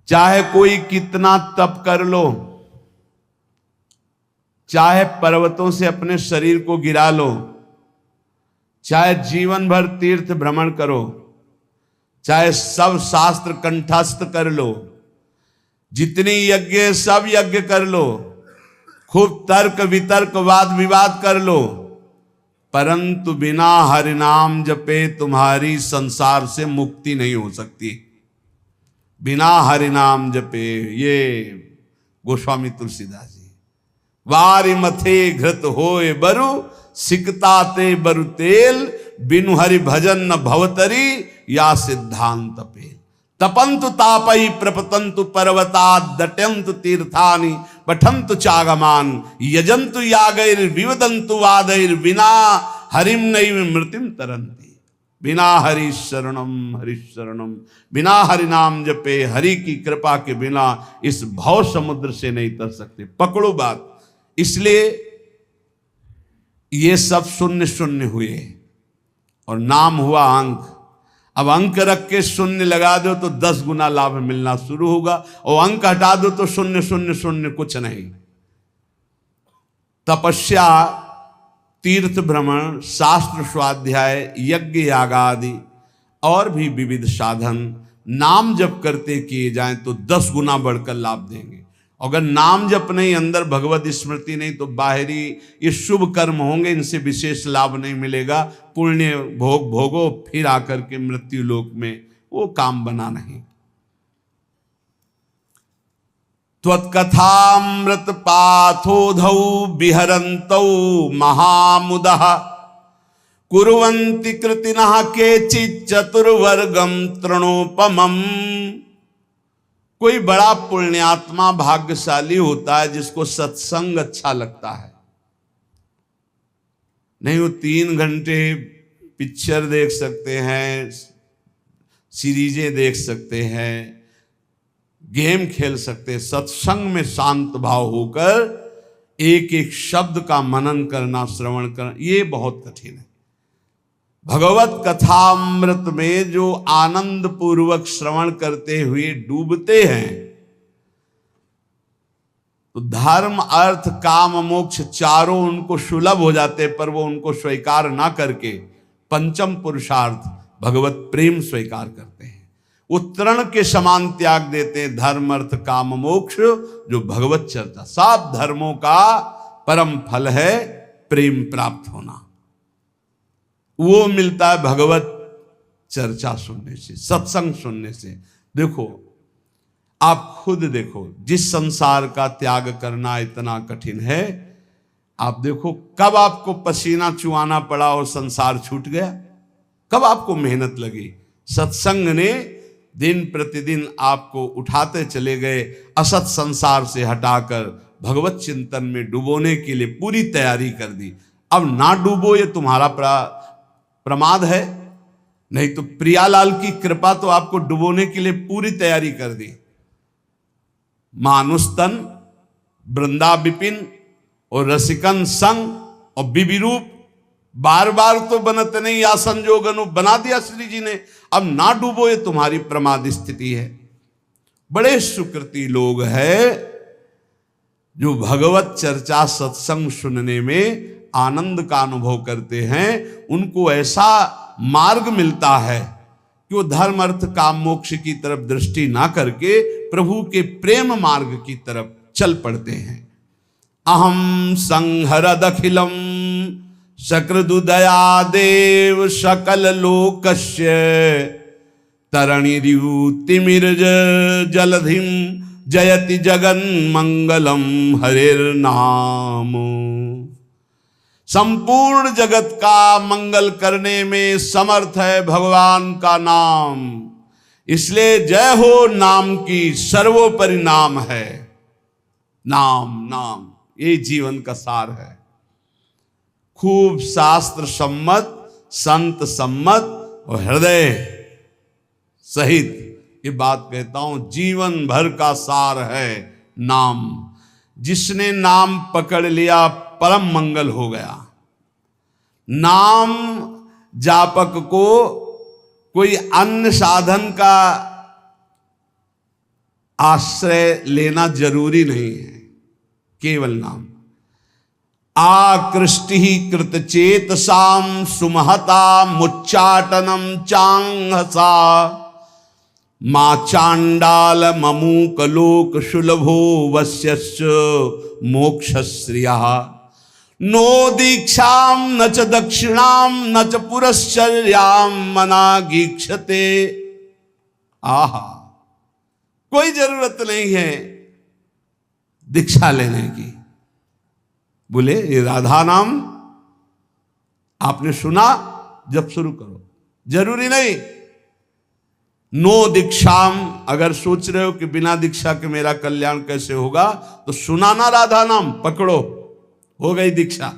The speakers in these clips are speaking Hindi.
चाहे कोई कितना तप कर लो, चाहे पर्वतों से अपने शरीर को गिरा लो, चाहे जीवन भर तीर्थ भ्रमण करो, चाहे सब शास्त्र कंठस्थ कर लो, जितनी यज्ञ सब यज्ञ कर लो, खूब तर्क वितर्क वाद विवाद कर लो, परंतु बिना हरिनाम जपे तुम्हारी संसार से मुक्ति नहीं हो सकती। बिना हरिनाम जपे, ये गोस्वामी तुलसीदास जी। वारि मथे घृत होए बरु, सिकता ते बरु तेल, बिनु हरि भजन न भवतरी, या सिद्धांत पेल। तपंतु तापई प्रपतंतु पर्वता, दट्यंतु तीर्थानि पठंतु चागमान, यजंतु यागैर विवदंतु वादैर, बिना हरिम नैव मृतिम तरंती। बिना हरि शरणम, बिना हरि नाम जपे, हरि की कृपा के बिना इस भव समुद्र से नहीं तर सकते। पकड़ो बात। इसलिए ये सब शून्य शून्य हुए और नाम हुआ अंक। अब अंक रख के शून्य लगा दो तो 10 गुना लाभ मिलना शुरू होगा, और अंक हटा दो तो शून्य शून्य शून्य कुछ नहीं। तपस्या, तीर्थ भ्रमण, शास्त्र स्वाध्याय, यज्ञ यागादि और भी विविध साधन नाम जप करते किए जाएं तो 10 गुना बढ़कर लाभ देंगे। अगर नाम जप नहीं, अंदर भगवत स्मृति नहीं, तो बाहरी ये शुभ कर्म होंगे, इनसे विशेष लाभ नहीं मिलेगा। पुण्य भोग भोगो, फिर आकर के मृत्यु लोक में वो काम बना नहीं। त्वत्कथामृत पाथोधौ विहरन्तौ महामुदः, कुर्वन्ति कृतिनः केचित् चतुर्वर्गं तृणोपमम्। कोई बड़ा पुण्यात्मा भाग्यशाली होता है जिसको सत्संग अच्छा लगता है। नहीं, वो 3 घंटे पिक्चर देख सकते हैं, सीरीजें देख सकते हैं, गेम खेल सकते हैं। सत्संग में शांत भाव होकर एक एक शब्द का मनन करना, श्रवण करना, ये बहुत कठिन है। भगवत कथामृत में जो आनंद पूर्वक श्रवण करते हुए डूबते हैं, तो धर्म अर्थ काम मोक्ष चारों उनको सुलभ हो जाते, पर वो उनको स्वीकार ना करके पंचम पुरुषार्थ भगवत प्रेम स्वीकार करते हैं। वो तृण के समान त्याग देते हैं धर्म अर्थ काम मोक्ष, जो भगवत चर्चा। सब धर्मों का परम फल है प्रेम प्राप्त होना। वो मिलता है भगवत चर्चा सुनने से, सत्संग सुनने से। देखो, आप खुद देखो, जिस संसार का त्याग करना इतना कठिन है, आप देखो कब आपको पसीना चुआना पड़ा और संसार छूट गया, कब आपको मेहनत लगी। सत्संग ने दिन प्रतिदिन आपको उठाते चले गए, असत संसार से हटाकर भगवत चिंतन में डुबोने के लिए पूरी तैयारी कर दी। अब ना डूबो, ये तुम्हारा प्रमाद है। नहीं तो प्रियालाल की कृपा तो आपको डुबोने के लिए पूरी तैयारी कर दी। मानुस्तन, वृंदा विपिन और रसिकन संग और विविरूप, बार बार तो बनत नहीं या संजोगनु बना दिया श्री जी ने। अब ना डूबो, ये तुम्हारी प्रमाद स्थिति है। बड़े सुकृति लोग हैं जो भगवत चर्चा सत्संग सुनने में आनंद का अनुभव करते हैं। उनको ऐसा मार्ग मिलता है कि वो धर्म अर्थ काम मोक्ष की तरफ दृष्टि ना करके प्रभु के प्रेम मार्ग की तरफ चल पड़ते हैं। अहम संहरदखिलम सकृदुदया देव सकल लोकस्य, तरणिरितिमिर्ज जलधिम जयति जगन मंगलम हरिर्नाम। संपूर्ण जगत का मंगल करने में समर्थ है भगवान का नाम। इसलिए जय हो नाम की, सर्वोपरि नाम है। नाम नाम ये जीवन का सार है। खूब शास्त्र सम्मत, संत सम्मत और हृदय सहित ये बात कहता हूं, जीवन भर का सार है नाम। जिसने नाम पकड़ लिया परम मंगल हो गया। नाम जापक को कोई अन्य साधन का आश्रय लेना जरूरी नहीं है, केवल नाम। आकृष्टि कृतचेतसाम सुमहता मुच्चाटनम चांगसा मा चांडाल ममूकलोक शुलभो वश्यश्च मोक्षश्रियः नो दीक्षाम न च दक्षिणाम न च पुरश्चर्याम मनागीक्षते। आहा, कोई जरूरत नहीं है दीक्षा लेने की। बोले ये राधा नाम आपने सुना, जब शुरू करो, जरूरी नहीं। नो दीक्षाम, अगर सोच रहे हो कि बिना दीक्षा के मेरा कल्याण कैसे होगा, तो सुनाना राधा नाम, पकड़ो, हो गई दीक्षा।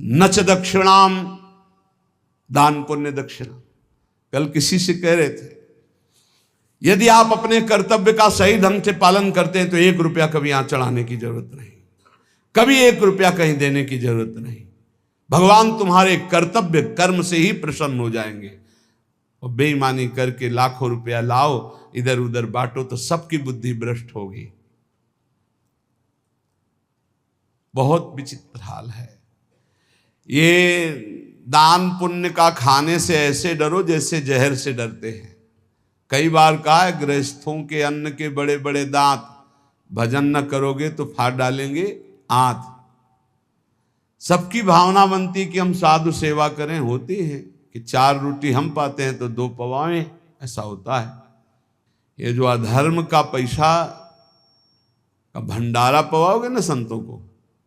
नच दक्षिणाम, दान पुण्य दक्षिणा। कल किसी से कह रहे थे, यदि आप अपने कर्तव्य का सही ढंग से पालन करते हैं तो 1 रुपया कभी यहां चढ़ाने की जरूरत नहीं, कभी 1 रुपया कहीं देने की जरूरत नहीं। भगवान तुम्हारे कर्तव्य कर्म से ही प्रसन्न हो जाएंगे। और बेईमानी करके लाखों रुपया लाओ, इधर उधर बांटो, तो सबकी बुद्धि भ्रष्ट होगी। बहुत विचित्र हाल है। ये दान पुण्य का खाने से ऐसे डरो जैसे जहर से डरते हैं। कई बार कहा है, गृहस्थों के अन्न के बड़े बड़े दांत, भजन न करोगे तो फाड़ डालेंगे आंत। सबकी भावना बनती कि हम साधु सेवा करें, होती है कि 4 रोटी हम पाते हैं तो 2 पवाएं, ऐसा होता है। ये जो अधर्म का पैसा का भंडारा पवाओगे ना संतों को,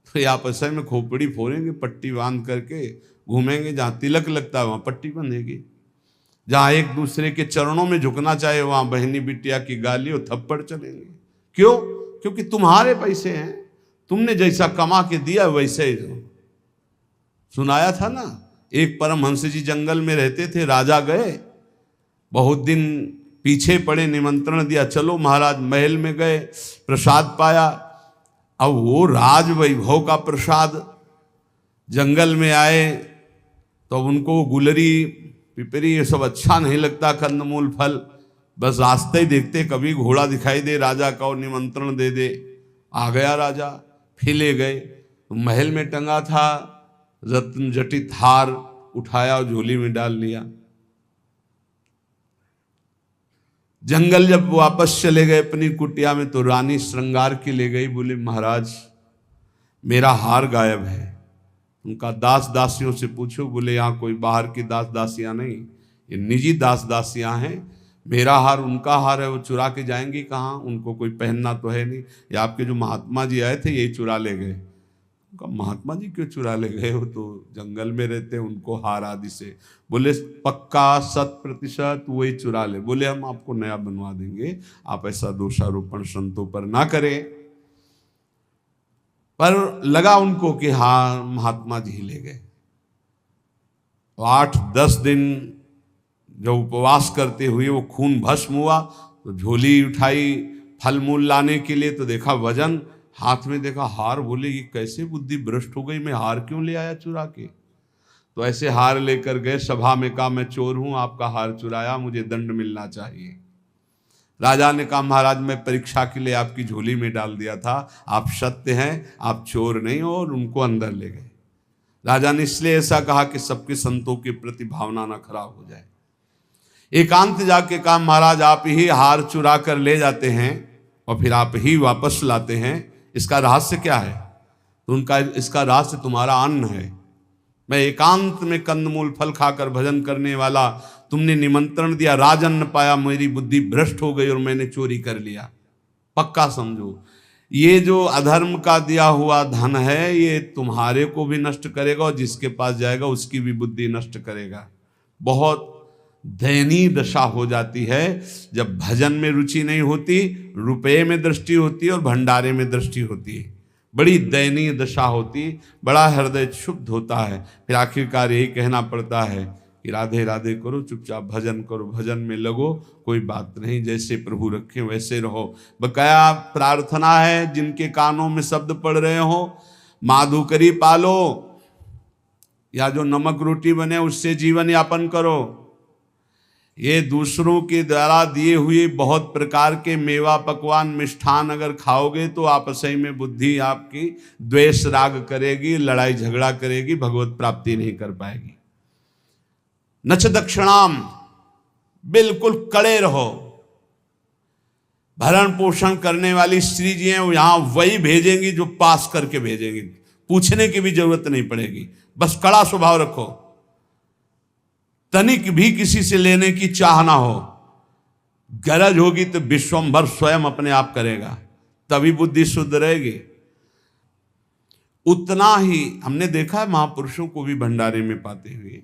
तो ये आपस में खोपड़ी फोड़ेंगे, पट्टी बांध करके घूमेंगे। जहाँ तिलक लगता है वहाँ पट्टी बंधेगी, जहाँ एक दूसरे के चरणों में झुकना चाहे वहाँ बहनी बिटिया की गाली और थप्पड़ चलेंगे। क्यों? क्योंकि तुम्हारे पैसे हैं, तुमने जैसा कमा के दिया वैसे ही दो। सुनाया था ना, एक परमहंस जी जंगल में रहते थे, राजा गए, बहुत दिन पीछे पड़े, निमंत्रण दिया, चलो महाराज। महल में गए, प्रसाद पाया। अब वो राज वैभव का प्रसाद, जंगल में आए तो उनको गुलरी पिपरी ये सब अच्छा नहीं लगता, कंदमूल फल। बस रास्ते ही देखते कभी घोड़ा दिखाई दे राजा का और निमंत्रण दे दे, आ गया राजा। फिर ले गए तो महल में टंगा था रत्न जटित हार, उठाया और झोली में डाल लिया। जंगल जब वापस चले गए अपनी कुटिया में तो रानी श्रृंगार के ले गई। बोले महाराज मेरा हार गायब है। उनका दास दासियों से पूछो। बोले यहाँ कोई बाहर की दास दासियाँ नहीं, ये निजी दास दासियाँ हैं। मेरा हार उनका हार है, वो चुरा के जाएंगी कहाँ? उनको कोई पहनना तो है नहीं। ये आपके जो महात्मा जी आए थे यही चुरा ले गए। उनका महात्मा जी क्यों चुरा ले गए? वो तो जंगल में रहते, उनको हार आदि से। बोले पक्का 100% वही चुरा ले। बोले हम आपको नया बनवा देंगे, आप ऐसा दोषारोपण संतों पर ना करें। पर लगा उनको कि हाँ महात्मा जी ले गए। 8-10 दिन जब उपवास करते हुए वो खून भस्म हुआ तो झोली उठाई फल मूल लाने के लिए, तो देखा वजन, हाथ में देखा हार। बोले ये कैसे बुद्धि भ्रष्ट हो गई, मैं हार क्यों ले आया चुरा के? तो ऐसे हार लेकर गए, सभा में कहा मैं चोर हूं, आपका हार चुराया, मुझे दंड मिलना चाहिए। राजा ने कहा महाराज मैं परीक्षा के लिए आपकी झोली में डाल दिया था, आप सत्य हैं, आप चोर नहीं हो। और उनको अंदर ले गए। राजा ने इसलिए ऐसा कहा कि सबके संतों के प्रति भावना ना खराब हो जाए। एकांत जाके कहा महाराज आप ही हार चुरा कर ले जाते हैं और फिर आप ही वापस लाते हैं, इसका रहस्य क्या है? तो उनका इसका रहस्य तुम्हारा अन्न है। मैं एकांत में कंदमूल फल खाकर भजन करने वाला, तुमने निमंत्रण दिया, राजन्न पाया, मेरी बुद्धि भ्रष्ट हो गई और मैंने चोरी कर लिया। पक्का समझो ये जो अधर्म का दिया हुआ धन है ये तुम्हारे को भी नष्ट करेगा और जिसके पास जाएगा उसकी भी बुद्धि नष्ट करेगा। बहुत दयनीय दशा हो जाती है जब भजन में रुचि नहीं होती, रुपये में दृष्टि होती है और भंडारे में दृष्टि होती है। बड़ी दयनीय दशा होती, बड़ा हृदय क्षुब्ध होता है। फिर आखिरकार यही कहना पड़ता है कि राधे राधे करो, चुपचाप भजन करो, भजन में लगो, कोई बात नहीं, जैसे प्रभु रखे वैसे रहो। बकाया प्रार्थना है जिनके कानों में शब्द पड़ रहे हो, माधुकरी पालो या जो नमक रोटी बने उससे जीवन यापन करो। ये दूसरों के द्वारा दिए हुए बहुत प्रकार के मेवा पकवान मिष्ठान अगर खाओगे तो आपसी में बुद्धि आपकी द्वेष राग करेगी, लड़ाई झगड़ा करेगी, भगवत प्राप्ति नहीं कर पाएगी। नच दक्षिणाम, बिल्कुल कड़े रहो। भरण पोषण करने वाली स्त्री जी हैं, वो यहां वही भेजेंगी जो पास करके भेजेंगी, पूछने की भी जरूरत नहीं पड़ेगी, बस कड़ा स्वभाव रखो, तनिक भी किसी से लेने की चाह ना हो। गरज होगी तो विश्वंभर स्वयं अपने आप करेगा, तभी बुद्धि शुद्ध रहेगी। उतना ही हमने देखा है महापुरुषों को भी भंडारे में पाते हुए,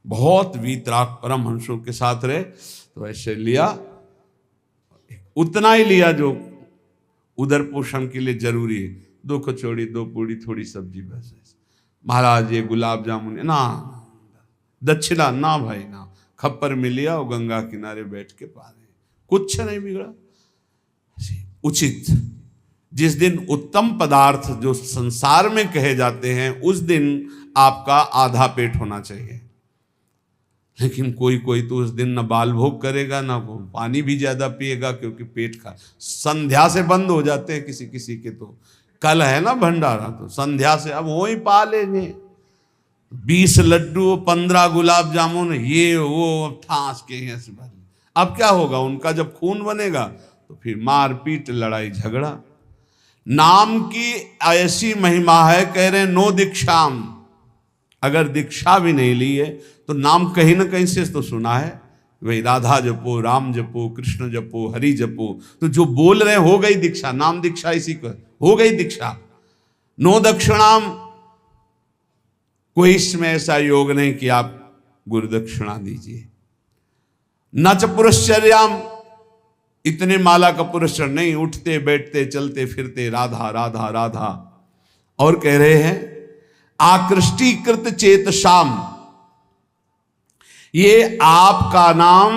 बहुत वीतराग परमहंसों के साथ रहे तो ऐसे लिया, उतना ही लिया जो उदर पोषण के लिए जरूरी है, 2 कचौड़ी 2 पूड़ी थोड़ी सब्जी, बस। महाराज ये गुलाब जामुन ना, दक्षिणा ना भाई ना, खप्पर में लिया और गंगा किनारे बैठ के पा रहे, कुछ नहीं बिगड़ा। उचित जिस दिन उत्तम पदार्थ जो संसार में कहे जाते हैं उस दिन आपका आधा पेट होना चाहिए, लेकिन कोई कोई तो उस दिन न बाल भोग करेगा ना पानी भी ज्यादा पिएगा, क्योंकि पेट का संध्या से बंद हो जाते हैं किसी किसी के। तो कल है ना भंडारा, तो संध्या से अब वही पा लेंगे, 20 लड्डू 15 गुलाब जामुन ये वो ठास के हैं। अब क्या होगा उनका, जब खून बनेगा तो फिर मारपीट लड़ाई झगड़ा। नाम की ऐसी महिमा है, कह रहे नो दीक्षाम, अगर दीक्षा भी नहीं ली है तो नाम कहीं ना कहीं से तो सुना है, वही राधा जपो, राम जपो, कृष्ण जपो, हरि जपो, तो जो बोल रहे हो गई दीक्षा, नाम दीक्षा इसी को हो गई दीक्षा। नो दक्षिणाम, कोई इसमें ऐसा योग नहीं कि आप गुरु दक्षिणा दीजिए। न च पुरश्चर्याम, इतने माला का पुरस्कार नहीं, उठते बैठते चलते फिरते राधा राधा राधा। और कह रहे हैं आकृष्टीकृत चेत शाम, ये आपका नाम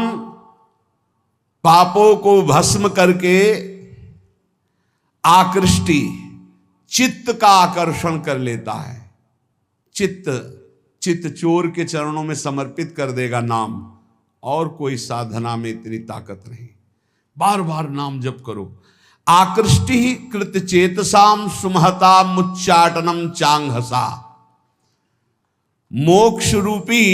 पापों को भस्म करके आकृष्टि चित्त का आकर्षण कर लेता है। चित्त चोर के चरणों में समर्पित कर देगा नाम, और कोई साधना में इतनी ताकत नहीं। बार बार नाम जप करो। आकृष्टि कृत चेतसाम सुमहता मुच्चाटनम चांगहसा, मोक्ष रूपी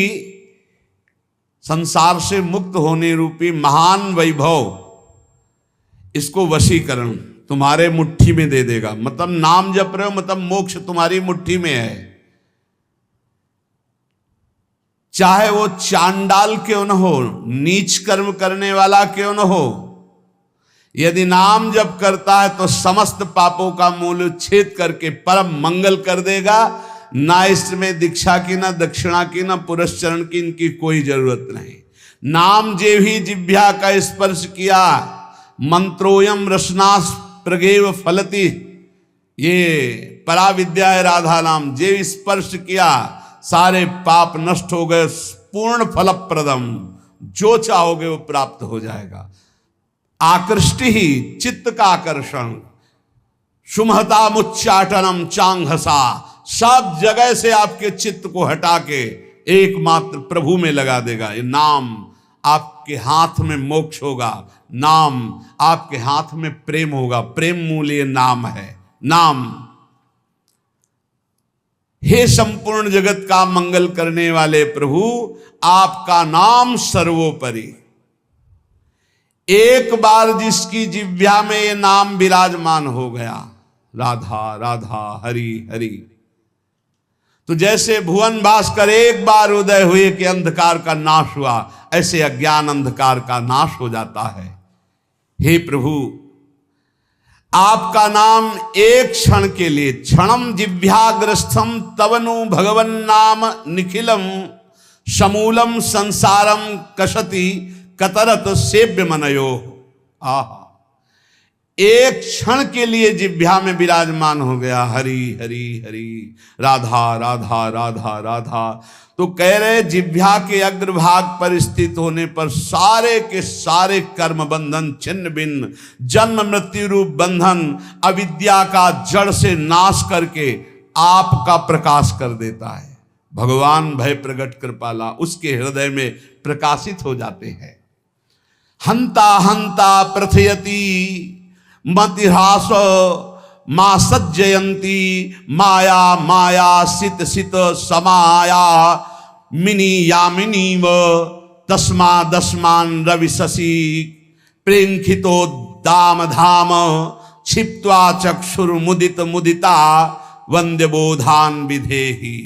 संसार से मुक्त होने रूपी महान वैभव, इसको वशीकरण तुम्हारे मुट्ठी में दे देगा। मतलब नाम जप रहे हो, मतलब मोक्ष तुम्हारी मुट्ठी में है। चाहे वो चांडाल क्यों न हो, नीच कर्म करने वाला क्यों न हो, यदि नाम जप करता है तो समस्त पापों का मूल छेद करके परम मंगल कर देगा। ना इसमें दीक्षा की, ना दक्षिणा की, ना पुरस्चरण की, इनकी कोई जरूरत नहीं। नाम जे भी जिह्वा का स्पर्श किया, मंत्रोयम रसनास प्रगेव फलति, ये पराविद्या है राधा नाम, जे स्पर्श किया सारे पाप नष्ट हो गए, पूर्ण फलप्रदम, जो चाहोगे वो प्राप्त हो जाएगा। आकृष्टि ही चित्त का आकर्षण, सुमहता मुच्चाटनम चांगहसा, सब जगह से आपके चित्त को हटा के एकमात्र प्रभु में लगा देगा। ये नाम आपके हाथ में मोक्ष होगा, नाम आपके हाथ में प्रेम होगा, प्रेम मूल ये नाम है। नाम हे संपूर्ण जगत का मंगल करने वाले प्रभु, आपका नाम सर्वोपरि। एक बार जिसकी जिह्वा में ये नाम विराजमान हो गया, राधा राधा हरि हरि, तो जैसे भुवन भास्कर एक बार उदय हुए कि अंधकार का नाश हुआ, ऐसे अज्ञान अंधकार का नाश हो जाता है। हे प्रभु, आपका नाम एक क्षण के लिए, क्षणम जिह्वाग्रस्थम तवनु भगवन नाम निखिलम समूलम संसारम कसति कतरत सेव्य मनयो। आहा, एक क्षण के लिए जिह्वा में विराजमान हो गया हरि हरि हरि, राधा राधा राधा राधा। तो कह रहे जिह्वा के अग्रभाग पर स्थित होने पर सारे के सारे कर्म बंधन छिन्न भिन्न, जन्म मृत्यु रूप बंधन अविद्या का जड़ से नाश करके आपका प्रकाश कर देता है। भगवान भय प्रगट कृपाला उसके हृदय में प्रकाशित हो जाते हैं। हंता हंता प्रथयति मतिहास मां सज्जयंती माया माया सित सित समाया मिनी यामिनी व तस्मा दस्मान रवि शशि प्रेंखितो दाम धाम क्षिप्त्वा चक्षुर मुदित मुदिता वंद्य बोधान विधेहि।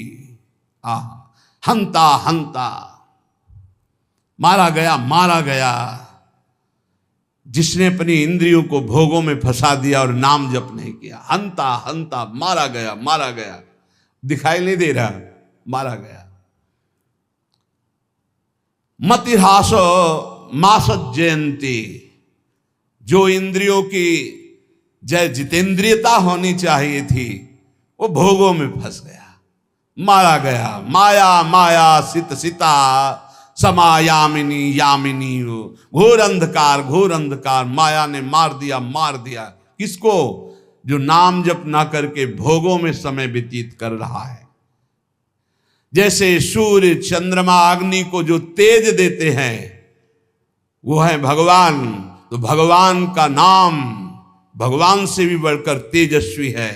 हंता हंता, मारा गया मारा गया, जिसने अपनी इंद्रियों को भोगों में फंसा दिया और नाम जप नहीं किया। हंता हंता, मारा गया मारा गया, दिखाई नहीं दे रहा, मारा गया। मतिहास मासत जयंती, जो इंद्रियों की जय जितेंद्रियता होनी चाहिए थी वो भोगों में फंस गया, मारा गया। माया माया सित सिता समायामिनी यामिनी, घोर अंधकार घोर अंधकार, माया ने मार दिया मार दिया। किसको? जो नाम जप ना करके भोगों में समय व्यतीत कर रहा है। जैसे सूर्य चंद्रमा अग्नि को जो तेज देते हैं वो है भगवान, तो भगवान का नाम भगवान से भी बढ़कर तेजस्वी है,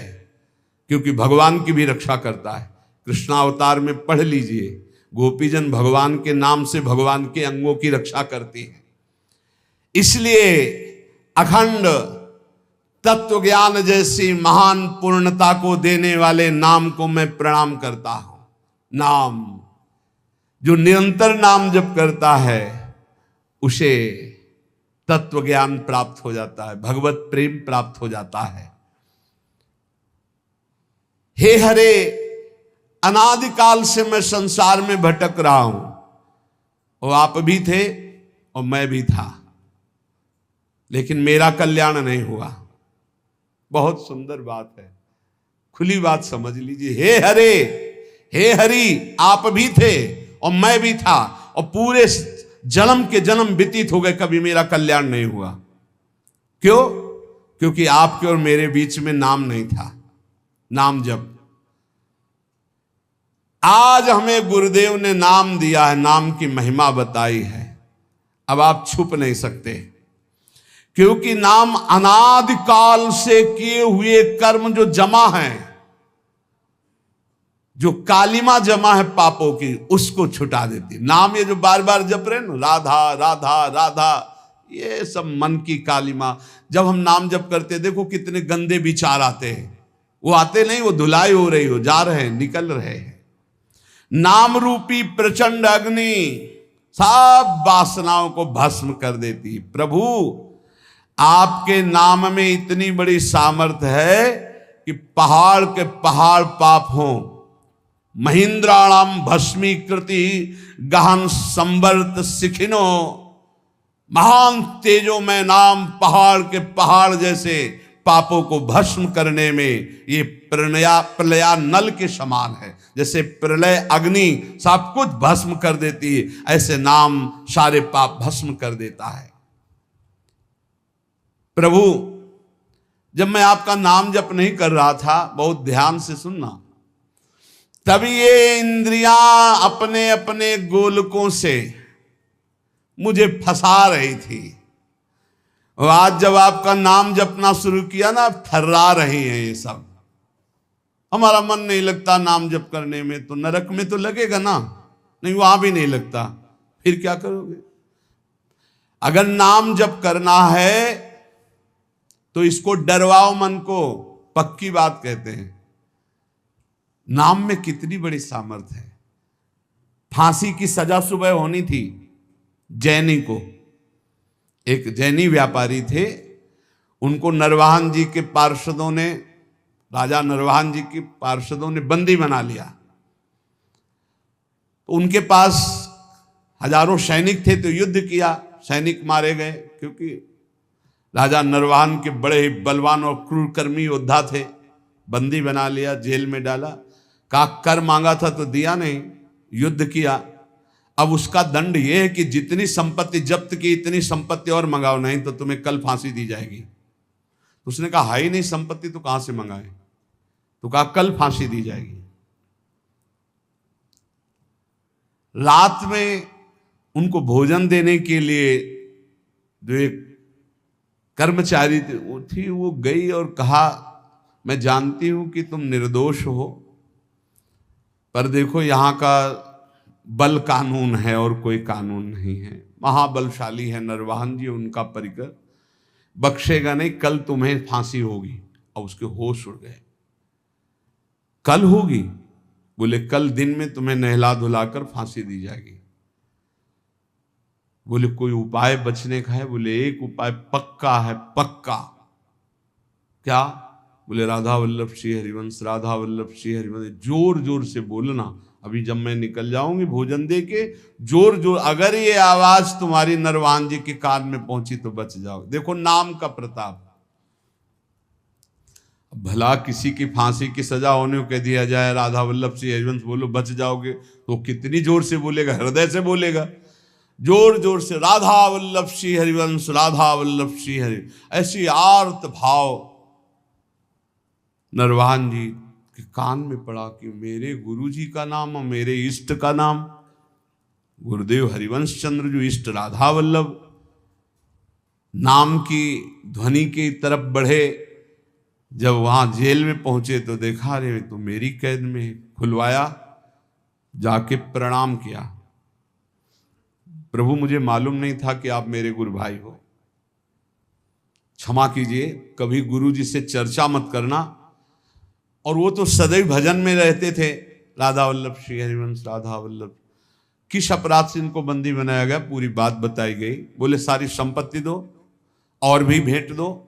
क्योंकि भगवान की भी रक्षा करता है। कृष्णावतार में पढ़ लीजिए, गोपीजन भगवान के नाम से भगवान के अंगों की रक्षा करती है। इसलिए अखंड तत्व ज्ञान जैसी महान पूर्णता को देने वाले नाम को मैं प्रणाम करता हूं। नाम, जो निरंतर नाम जप करता है उसे तत्व ज्ञान प्राप्त हो जाता है, भगवत प्रेम प्राप्त हो जाता है। हे हरे, अनादिकाल से मैं संसार में भटक रहा हूं, वो आप भी थे और मैं भी था, लेकिन मेरा कल्याण नहीं हुआ। बहुत सुंदर बात है, खुली बात समझ लीजिए। हे हरे, हे हरि, आप भी थे और मैं भी था, और पूरे जन्म के जन्म व्यतीत हो गए, कभी मेरा कल्याण नहीं हुआ। क्यों? क्योंकि आपके और मेरे बीच में नाम नहीं था, नाम जप। आज हमें गुरुदेव ने नाम दिया है, नाम की महिमा बताई है, अब आप छुप नहीं सकते, क्योंकि नाम अनादिकाल से किए हुए कर्म जो जमा है, जो कालिमा जमा है पापों की, उसको छुटा देती। नाम ये जो बार बार जप रहे ना, राधा राधा राधा, ये सब मन की कालिमा। जब हम नाम जप करते, देखो कितने गंदे विचार आते हैं, वो आते नहीं, वो धुलाई हो रही हो, जा रहे हैं, निकल रहे हैं। नाम रूपी प्रचंड अग्नि सब वासनाओं को भस्म कर देती। प्रभु, आपके नाम में इतनी बड़ी सामर्थ्य है कि पहाड़ के पहाड़ पाप हों, महिंद्राणाम भस्मीकृति गहन संवर्त सिखिनो, महान तेजो में नाम पहाड़ के पहाड़ जैसे पापों को भस्म करने में ये प्रलया नल के समान है। जैसे प्रलय अग्नि सब कुछ भस्म कर देती है, ऐसे नाम सारे पाप भस्म कर देता है। प्रभु, जब मैं आपका नाम जप नहीं कर रहा था, बहुत ध्यान से सुनना, तभी ये इंद्रियां अपने अपने गोलकों से मुझे फंसा रही थी। और आज जब आपका नाम जपना शुरू किया ना, थर्रा रही हैं ये सब। हमारा मन नहीं लगता नाम जप करने में, तो नरक में तो लगेगा ना, नहीं वहां भी नहीं लगता, फिर क्या करोगे? अगर नाम जप करना है तो इसको डरवाओ मन को, पक्की बात कहते हैं। नाम में कितनी बड़ी सामर्थ्य है। फांसी की सजा सुबह होनी थी जैनी को, एक जैनी व्यापारी थे, उनको नरवाहन जी के पार्षदों ने, राजा नरवाहन जी के पार्षदों ने बंदी बना लिया। तो उनके पास हजारों सैनिक थे, तो युद्ध किया, सैनिक मारे गए, क्योंकि राजा नरवाहन के बड़े ही बलवान और क्रूरकर्मी योद्धा थे। बंदी बना लिया, जेल में डाला, कहा कर मांगा था तो दिया नहीं, युद्ध किया। अब उसका दंड यह है कि जितनी संपत्ति जब्त की इतनी संपत्ति और मंगाओ, नहीं तो तुम्हें कल फांसी दी जाएगी। तो उसने कहा हाई नहीं संपत्ति तो कहां से मंगाए? तो कहा कल फांसी दी जाएगी। रात में उनको भोजन देने के लिए जो एक कर्मचारी थी वो गई और कहा, मैं जानती हूं कि तुम निर्दोष हो, पर देखो यहां का बल कानून है और कोई कानून नहीं है। महाबलशाली है नरवाहन जी, उनका परिकर बख्शेगा नहीं, कल तुम्हें फांसी होगी। और उसके होश उड़ गए। कल होगी? बोले कल दिन में तुम्हें नहला धुलाकर फांसी दी जाएगी। बोले कोई उपाय बचने का है? बोले एक उपाय पक्का है, पक्का। क्या? बोले राधा वल्लभ श्री हरिवंश, राधा वल्लभ श्री हरिवंश। जोर जोर से बोलना, अभी जब मैं निकल जाऊंगी भोजन दे के, जोर जोर, अगर ये आवाज तुम्हारी नरवान जी के कान में पहुंची तो बच जाओ। देखो नाम का प्रताप। भला किसी की फांसी की सजा होने को कह दिया जाए, राधा वल्लभ श्री हरिवंश बोलो बच जाओगे, तो कितनी जोर से बोलेगा? हृदय से बोलेगा, जोर जोर से, राधा वल्लभ श्री हरिवंश, राधा वल्लभ श्री हरि। ऐसी आर्त भाव नरवाहन जी के कान में पड़ा कि मेरे गुरु जी का नाम और मेरे इष्ट का नाम, गुरुदेव हरिवंश चंद्र जो इष्ट राधा वल्लभ, नाम की ध्वनि की तरफ बढ़े। जब वहां जेल में पहुंचे तो देखा, रे तो मेरी कैद में। खुलवाया, जाके प्रणाम किया, प्रभु मुझे मालूम नहीं था कि आप मेरे गुरु भाई हो, क्षमा कीजिए, कभी गुरु जी से चर्चा मत करना। और वो तो सदैव भजन में रहते थे, राधा वल्लभ श्री हरिवंश, राधा वल्लभ। किस अपराध से इनको बंदी बनाया गया, पूरी बात बताई गई। बोले सारी संपत्ति दो और भी भेंट दो,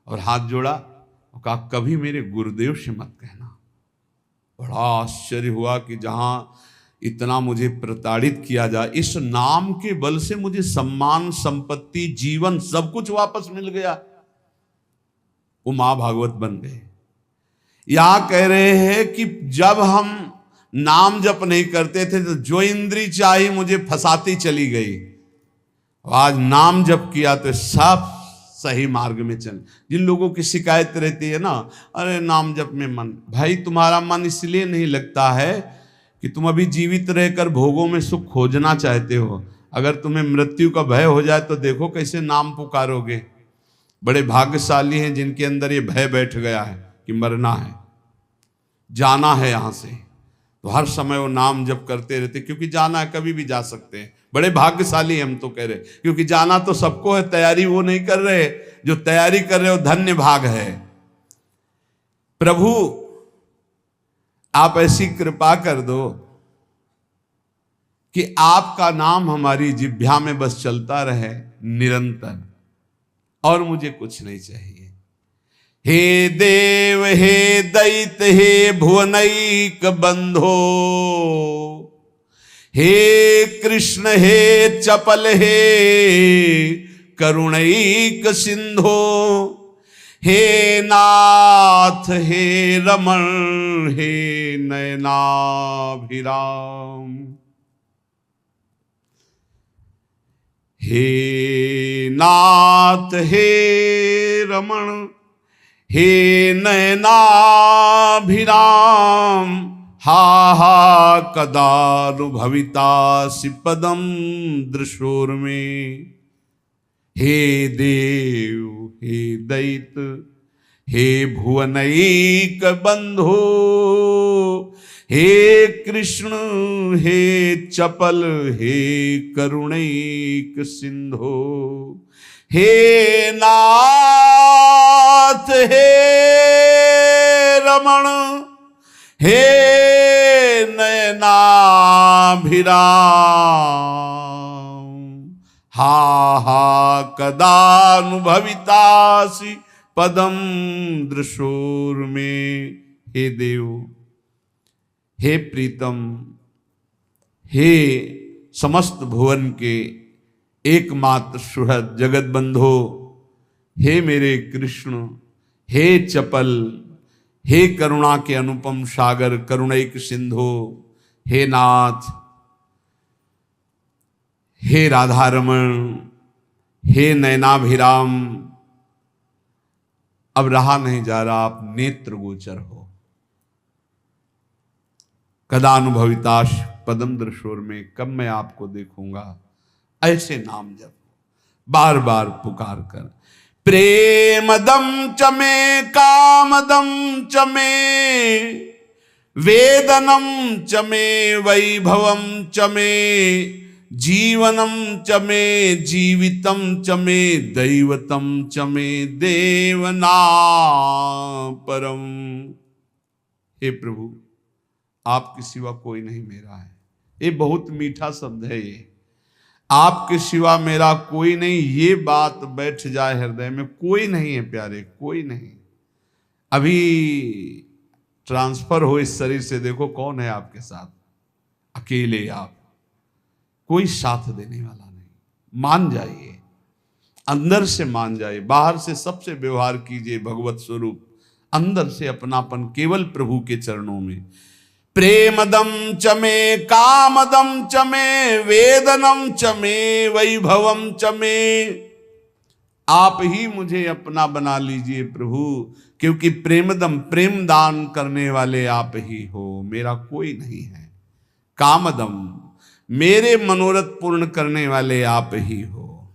और हाथ जोड़ा और कहा कभी मेरे गुरुदेव से मत कहना। बड़ा आश्चर्य हुआ कि जहां इतना मुझे प्रताड़ित किया जाए, इस नाम के बल से मुझे सम्मान, संपत्ति, जीवन सब कुछ वापस मिल गया। वो मां भागवत बन गए। यहां कह रहे हैं कि जब हम नाम जप नहीं करते थे तो जो इंद्री चाही मुझे फंसाती चली गई, आज नाम जप किया तो सब सही मार्ग में चल। जिन लोगों की शिकायत रहती है ना, अरे नाम जप में मन, भाई तुम्हारा मन इसलिए नहीं लगता है कि तुम अभी जीवित रहकर भोगों में सुख खोजना चाहते हो। अगर तुम्हें मृत्यु का भय हो जाए तो देखो कैसे नाम पुकारोगे। बड़े भाग्यशाली हैं जिनके अंदर ये भय बैठ गया है कि मरना है, जाना है यहां से, तो हर समय वो नाम जप करते रहते, क्योंकि जाना है, कभी भी जा सकते हैं। बड़े भाग्यशाली हम तो कह रहे, क्योंकि जाना तो सबको है, तैयारी वो नहीं कर रहे, जो तैयारी कर रहे हो धन्य भाग है। प्रभु आप ऐसी कृपा कर दो कि आपका नाम हमारी जिह्वा में बस चलता रहे निरंतर, और मुझे कुछ नहीं चाहिए। हे देव हे दैत हे भुवनैक बंधो, हे कृष्ण हे चपल हे करुणैक सिंधो, हे नाथ हे रमण हे नयनाभिराम, हे नाथ हे रमण हे नयनाभिराम, हा हा कदानुभवितासि पदम दृशोर्मे, हे देव हे दैत हे भुवनैक बंधो, हे कृष्ण हे चपल हे करुणैक सिंधो, हे नाथ हे रमण हे नयनाभिराम, हा हा कदानुभवितासि पदम दृशोर्मे। हे देव हे प्रीतम हे समस्त भुवन के एकमात्र सुहृद जगत बंधो, हे मेरे कृष्ण हे चपल हे करुणा के अनुपम सागर करुणैक सिंधो, हे नाथ हे राधारमण हे नयनाभिराम। अब रहा नहीं जा रहा, आप नेत्र गोचर हो। कदानुभविताश पदम दृशोर में, कब मैं आपको देखूंगा। ऐसे नाम जप बार बार पुकार कर, प्रेमदम चमे कामदम चमे वेदनम चमे वैभवम चमे जीवनम चमे जीवितम चमे दैवतम चमे देवना परम। हे प्रभु, आपके सिवा कोई नहीं मेरा है। ये बहुत मीठा शब्द है ये, आपके सिवा मेरा कोई नहीं। ये बात बैठ जाए हृदय में, कोई नहीं है प्यारे, कोई नहीं। अभी ट्रांसफर हो इस शरीर से, देखो कौन है आपके साथ, अकेले आप, कोई साथ देने वाला नहीं। मान जाइए, अंदर से मान जाइए, बाहर से सबसे व्यवहार कीजिए भगवत स्वरूप, अंदर से अपनापन केवल प्रभु के चरणों में। प्रेमदम चमे कामदम चमे वेदनम चमे वैभवम चमे। आप ही मुझे अपना बना लीजिए प्रभु, क्योंकि प्रेमदम, प्रेम दान करने वाले आप ही हो, मेरा कोई नहीं है। कामदम, मेरे मनोरथ पूर्ण करने वाले आप ही हो।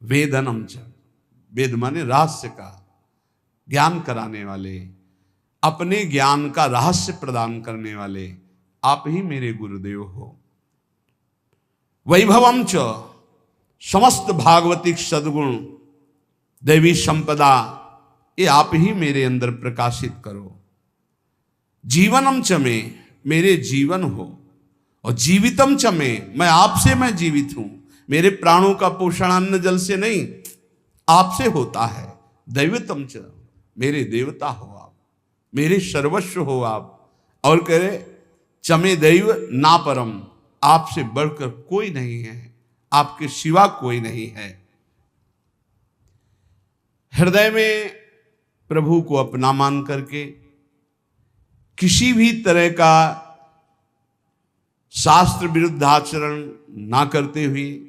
वेदनम च, वेद माने रहस्य का ज्ञान कराने वाले, अपने ज्ञान का रहस्य प्रदान करने वाले आप ही मेरे गुरुदेव हो। वैभवम च, समस्त भागवतिक सद्गुण दैवी संपदा ये आप ही मेरे अंदर प्रकाशित करो। जीवनम च में, मेरे जीवन हो, और जीवितम च में, मैं आपसे मैं जीवित हूं। मेरे प्राणों का पोषण अन्न जल से नहीं, आपसे होता है। दैवतम च, मेरे देवता हो आप, मेरे सर्वस्व हो आप। और कह रहे चमे दैव ना परम, आपसे बढ़कर कोई नहीं है, आपके सिवा कोई नहीं है। हृदय में प्रभु को अपना मान करके किसी भी तरह का शास्त्र विरुद्ध आचरण ना करते हुए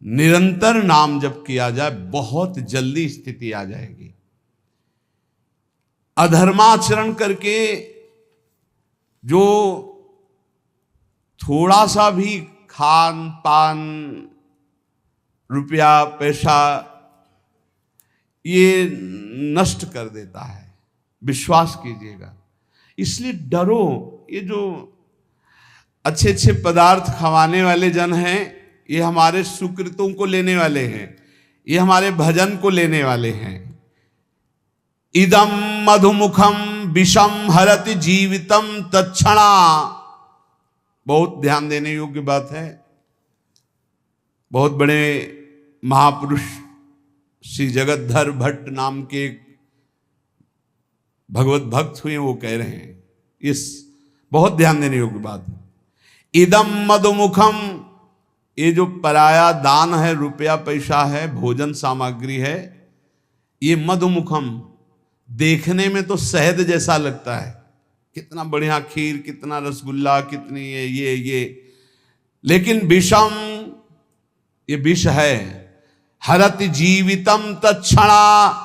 निरंतर नाम जप किया जाए, बहुत जल्दी स्थिति आ जाएगी। अधर्माचरण करके जो थोड़ा सा भी खान पान, रुपया पैसा ये नष्ट कर देता है, विश्वास कीजिएगा। इसलिए डरो। ये जो अच्छे अच्छे पदार्थ खवाने वाले जन हैं, ये हमारे सुकृतों को लेने वाले हैं, ये हमारे भजन को लेने वाले हैं। इदम मधुमुखम विषम हरति जीवितम तत्क्षणा, बहुत ध्यान देने योग्य बात है। बहुत बड़े महापुरुष श्री जगतधर भट्ट नाम के भगवत भक्त हुए, वो कह रहे हैं, इस बहुत ध्यान देने योग्य बात है। इदम मधुमुखम, ये जो पराया दान है, रुपया पैसा है, भोजन सामग्री है, ये मधुमुखम, देखने में तो शहद जैसा लगता है, कितना बढ़िया खीर, कितना रसगुल्ला, कितनी ये, लेकिन विषम, ये विष है। हरति जीवितम तत्क्षणा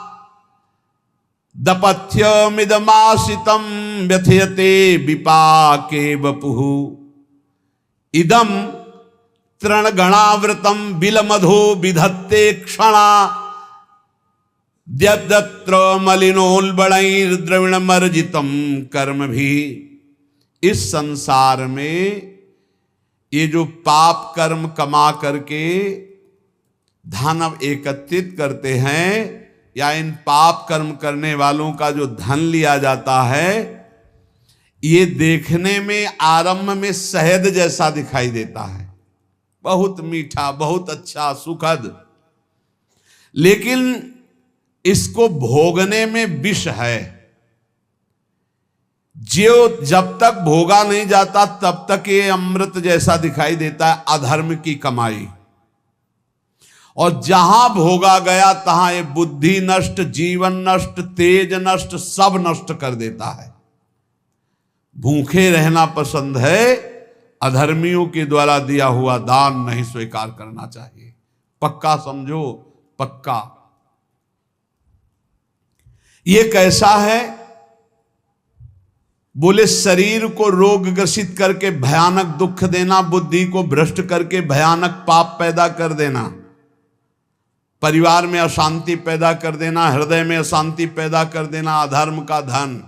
दपथ्यमिदमासितम व्यथयते विपाके वपुः। इदम तृणगणावृतम बिलमधो विधत्ते क्षणा द्यत्र मलिनोल्बणैर्द्रविणमर्जितम कर्म भी। इस संसार में ये जो पाप कर्म कमा करके धन एकत्रित करते हैं, या इन पाप कर्म करने वालों का जो धन लिया जाता है, ये देखने में आरंभ में शहद जैसा दिखाई देता है, बहुत मीठा, बहुत अच्छा, सुखद, लेकिन इसको भोगने में विष है। जो जब तक भोगा नहीं जाता तब तक ये अमृत जैसा दिखाई देता है, अधर्म की कमाई। और जहां भोगा गया तहां ये बुद्धि नष्ट, जीवन नष्ट, तेज नष्ट, सब नष्ट कर देता है। भूखे रहना पसंद है, अधर्मियों के द्वारा दिया हुआ दान नहीं स्वीकार करना चाहिए। पक्का समझो, पक्का। ये कैसा है? बोले शरीर को रोग ग्रसित करके भयानक दुख देना, बुद्धि को भ्रष्ट करके भयानक पाप पैदा कर देना, परिवार में अशांति पैदा कर देना, हृदय में अशांति पैदा कर देना, अधर्म का धन,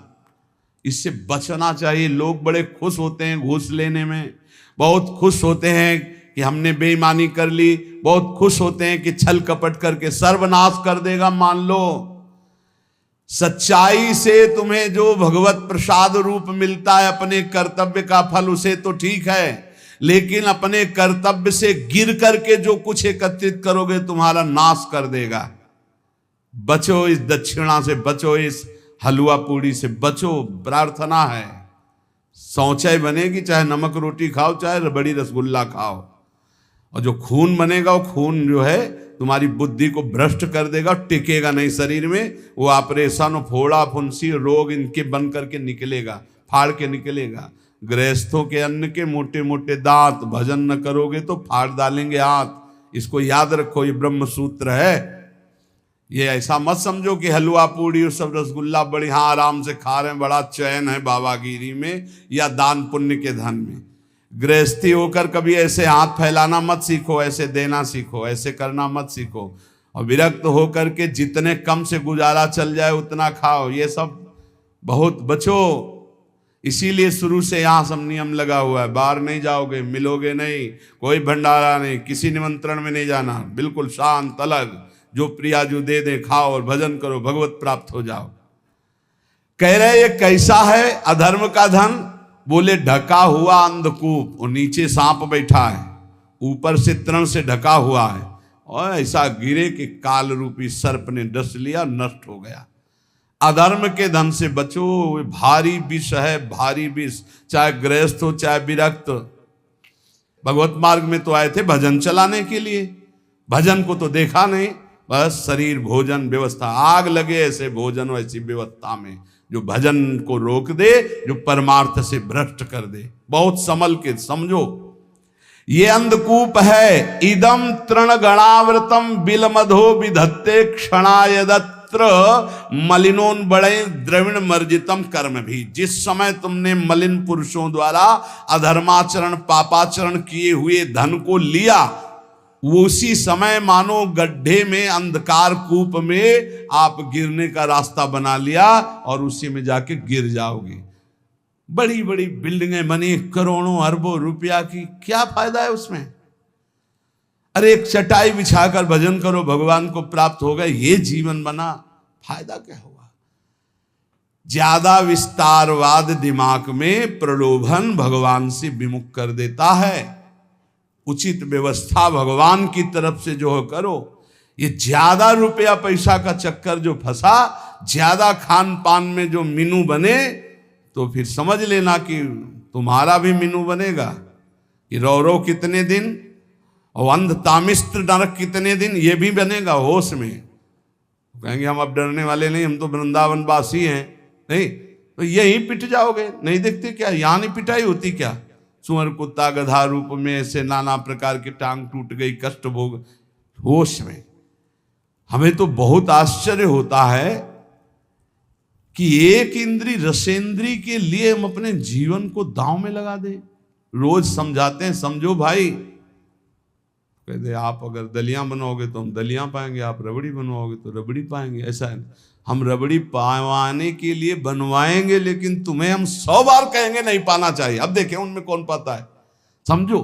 इससे बचना चाहिए। लोग बड़े खुश होते हैं घूस लेने में, बहुत खुश होते हैं कि हमने बेईमानी कर ली, बहुत खुश होते हैं कि छल कपट करके सर्वनाश कर देगा। मान लो सच्चाई से तुम्हें जो भगवत प्रसाद रूप मिलता है अपने कर्तव्य का फल, उसे तो ठीक है, लेकिन अपने कर्तव्य से गिर करके जो कुछ एकत्रित करोगे तुम्हारा नाश कर देगा। बचो इस दक्षिणा से, बचो इस हलवा पूड़ी से बचो। प्रार्थना है शौचाई बनेगी, चाहे नमक रोटी खाओ चाहे रबड़ी रसगुल्ला खाओ, और जो खून बनेगा वो खून जो है तुम्हारी बुद्धि को भ्रष्ट कर देगा, टिकेगा नहीं शरीर में। वो ऑपरेशन, फोड़ा फुंसी रोग इनके बन करके निकलेगा, फाड़ के निकलेगा। गृहस्थों के अन्न के मोटे मोटे दांत, भजन न करोगे तो फाड़ डालेंगे हाथ। इसको याद रखो, ये ब्रह्म सूत्र है। ये ऐसा मत समझो कि हलवा पूड़ी और सब रसगुल्ला बड़ी हाँ आराम से खा रहे हैं, बड़ा चैन है बाबागिरी में या दान पुण्य के धन में। गृहस्थी होकर कभी ऐसे हाथ फैलाना मत सीखो, ऐसे देना सीखो, ऐसे करना मत सीखो। और विरक्त होकर के जितने कम से गुजारा चल जाए उतना खाओ, ये सब बहुत बचो। इसीलिए शुरू से यहाँ सब नियम लगा हुआ है, बाहर नहीं जाओगे, मिलोगे नहीं, कोई भंडारा नहीं, किसी निमंत्रण में नहीं जाना, बिल्कुल शांत अलग, जो प्रियाजू दे दे खाओ और भजन करो, भगवत प्राप्त हो जाओ। कह रहे ये कैसा है अधर्म का धन? बोले ढका हुआ अंधकूप, और नीचे सांप बैठा है, ऊपर से तृण से ढका हुआ है, और ऐसा गिरे कि काल रूपी सर्प ने डस लिया, नष्ट हो गया। अधर्म के धन से बचो, भारी विष है, भारी विष। चाहे गृहस्थ हो चाहे विरक्त, भगवत मार्ग में तो आए थे भजन चलाने के लिए, भजन को तो देखा नहीं, बस शरीर भोजन व्यवस्था। आग लगे ऐसे भोजन और ऐसी व्यवस्था में जो भजन को रोक दे, जो परमार्थ से भ्रष्ट कर दे। बहुत संभल के समझो, ये अंधकूप है। इदम तृण गणावृतम बिलमधो विधत्ते क्षणायदत्र मलिनोन बड़े द्रविण मर्जितम कर्म भी। जिस समय तुमने मलिन पुरुषों द्वारा अधर्माचरण पापाचरण किए हुए धन को लिया, उसी समय मानो गड्ढे में, अंधकार कूप में आप गिरने का रास्ता बना लिया और उसी में जाके गिर जाओगे। बड़ी बड़ी बिल्डिंगें बनी करोड़ों अरबों रुपया की, क्या फायदा है उसमें? अरे एक चटाई बिछाकर भजन करो, भगवान को प्राप्त होगा, ये जीवन बना, फायदा क्या हुआ? ज्यादा विस्तारवाद दिमाग में प्रलोभन भगवान से विमुख कर देता है। उचित व्यवस्था भगवान की तरफ से जो करो। ये ज्यादा रुपया पैसा का चक्कर जो फंसा, ज्यादा खान पान में जो मीनू बने, तो फिर समझ लेना कि तुम्हारा भी मीनू बनेगा। कि रौरव कितने दिन और अंध तामिस्त्र नरक कितने दिन, ये भी बनेगा होश में। कहेंगे हम अब डरने वाले नहीं, हम तो वृंदावन वासी हैं, नहीं तो यहीं पिट जाओगे। नहीं देखते क्या यहाँ नहीं पिटाई होती क्या? सुअर कुत्ता गधा रूप में ऐसे नाना प्रकार की टांग टूट गई, कष्ट भोग, होश में। हमें तो बहुत आश्चर्य होता है कि एक इंद्री रसेंद्री के लिए हम अपने जीवन को दांव में लगा दे। रोज समझाते हैं, समझो भाई, कहते आप अगर दलियां बनाओगे तो हम दलियां पाएंगे, आप रबड़ी बनवाओगे तो रबड़ी पाएंगे। ऐसा है, हम रबड़ी पावाने के लिए बनवाएंगे, लेकिन तुम्हें हम 100 बार कहेंगे नहीं पाना चाहिए। अब देखें उनमें कौन पाता है। समझो,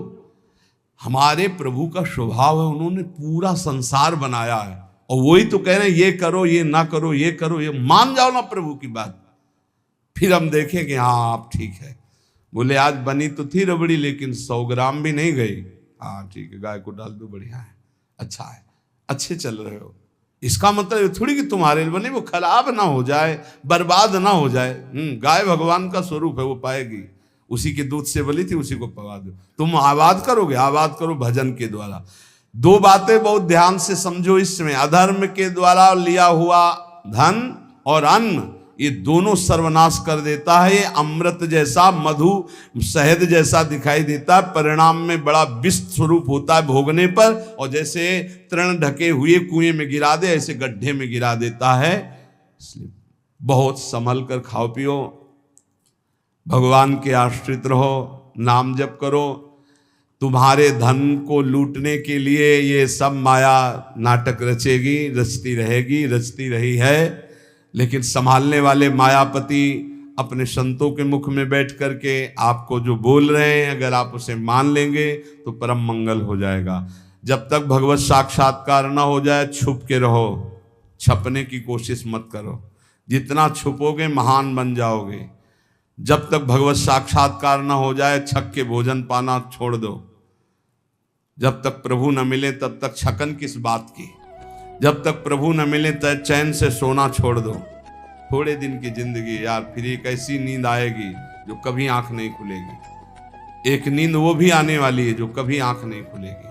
हमारे प्रभु का स्वभाव है, उन्होंने पूरा संसार बनाया है, और वही तो कह रहे हैं ये करो, ये ना करो, ये करो, ये मान जाओ ना प्रभु की बात, फिर हम देखें कि हाँ आप ठीक है। बोले आज बनी तो थी रबड़ी, लेकिन 100 ग्राम भी नहीं गई। हाँ ठीक है, गाय को डाल दो, बढ़िया है, अच्छा है, अच्छे चल रहे हो। इसका मतलब थोड़ी कि तुम्हारे बने वो खराब ना हो जाए, बर्बाद ना हो जाए। गाय भगवान का स्वरूप है, वो पाएगी। उसी के दूध से बली थी, उसी को पका दो। तुम आबाद करोगे, आबाद करो भजन के द्वारा। 2 बातें बहुत ध्यान से समझो इसमें। अधर्म के द्वारा लिया हुआ धन और अन्न, ये दोनों सर्वनाश कर देता है। ये अमृत जैसा, मधु शहद जैसा दिखाई देता है, परिणाम में बड़ा विष स्वरूप होता है भोगने पर। और जैसे तृण ढके हुए कुएं में गिरा दे, ऐसे गड्ढे में गिरा देता है। इसलिए बहुत संभल कर खाओ पियो। भगवान के आश्रित रहो, नाम जप करो। तुम्हारे धन को लूटने के लिए ये सब माया नाटक रचेगी, रचती रहेगी, रचती रही है, लेकिन संभालने वाले मायापति अपने संतों के मुख में बैठ करके आपको जो बोल रहे हैं, अगर आप उसे मान लेंगे तो परम मंगल हो जाएगा। जब तक भगवत साक्षात्कार न हो जाए छुप के रहो, छपने की कोशिश मत करो। जितना छुपोगे महान बन जाओगे। जब तक भगवत साक्षात्कार न हो जाए छक के भोजन पाना छोड़ दो। जब तक प्रभु न मिले तब तक छकन किस बात की। जब तक प्रभु न मिले तब चैन से सोना छोड़ दो। थोड़े दिन की जिंदगी यार, फिर एक ऐसी नींद आएगी जो कभी आंख नहीं खुलेगी। एक नींद वो भी आने वाली है जो कभी आंख नहीं खुलेगी।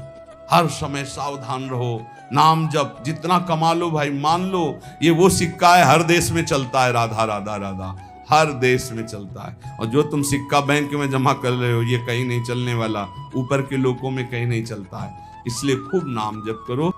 हर समय सावधान रहो, नाम जप, जितना कमा लो भाई मान लो ये वो सिक्का है, हर देश में चलता है। राधा राधा राधा हर देश में चलता है। और जो तुम सिक्का बैंक में जमा कर रहे हो ये कहीं नहीं चलने वाला, ऊपर के लोगों में कहीं नहीं चलता है। इसलिए खूब नाम जप करो।